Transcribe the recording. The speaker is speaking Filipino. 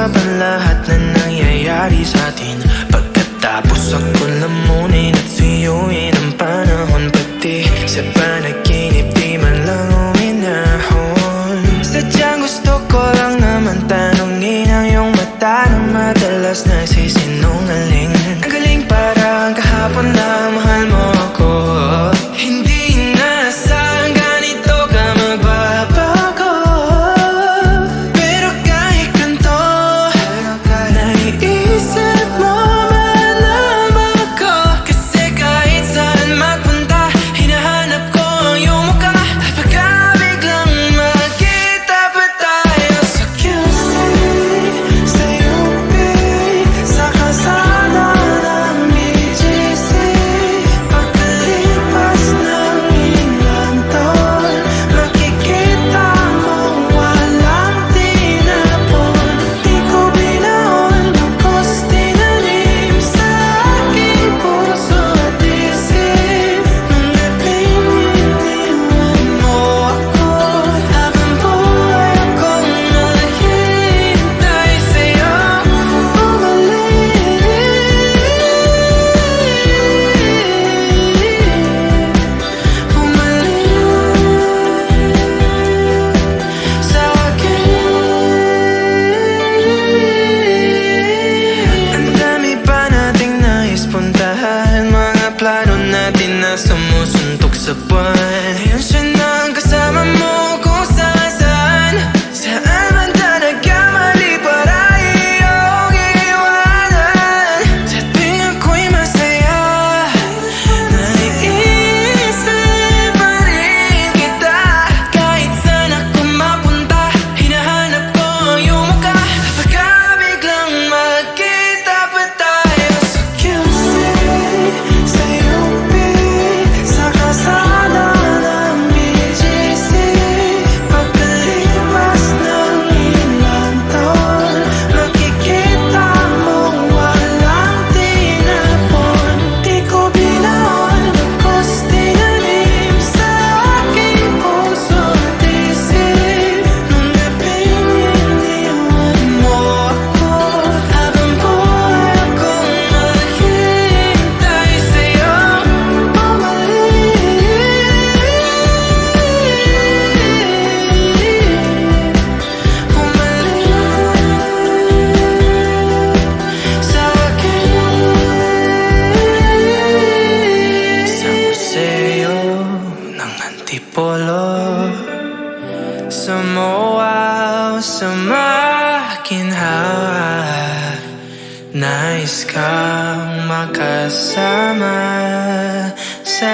pag-usapan lahat na nangyayari sa atin. Pagkatapos ako lamunin at suyuin ang panahon, pati sa panaginip di man lang uminahon. Sadyang gusto ko lang naman tanungin ang iyong mata na madalas nagsisinungaling. Ang galing parang kahapon na mahal mo ako. Hindi inaasahan ganito ka magbabago. Pero kahit ganito, naiisip mo malaman ko. Kasi kahit saan magpunta, hinahanap ko ang iyong mukha. At pagka biglang magkita pa tayo sa QC, sa UP, sa kalsada ng BGC, pagkalipas ng ilang taon, makikita mong walang tinapon. Di ko binaon, bagkus tinanim sa aking puso at isip. Nung gabing iniwan mo ako, habang buhay akong naghihintay sa'yo. Bumalik sa akin. Ang dami pa nating nais puntahan, mga plano natin na sumusuntok sa buwan. Ngayon siya na ang kasama mo kung saan. Saan man talaga mali para iyong iwanan. Sa tuwing ako'y masaya, naiisip pa rin kita. Kahit saan ako mapunta, hinahanap ko ang iyong mukha. Pagka biglang magkita pa tayo sa QC, sa UP, sa kalsada ng BGC, pagkalipas ng ilang taon, makikita mong walang tinapon. Di ko binaon, bagkus tinanim sa aking puso at isip. Nung gabing iniwan mo ako, habang buhay akong naghihintay sa'yo. Bumalik sa akin. Sa museo ng Antipolo, sa MOA o sa makinhawa, nais kang makasama sa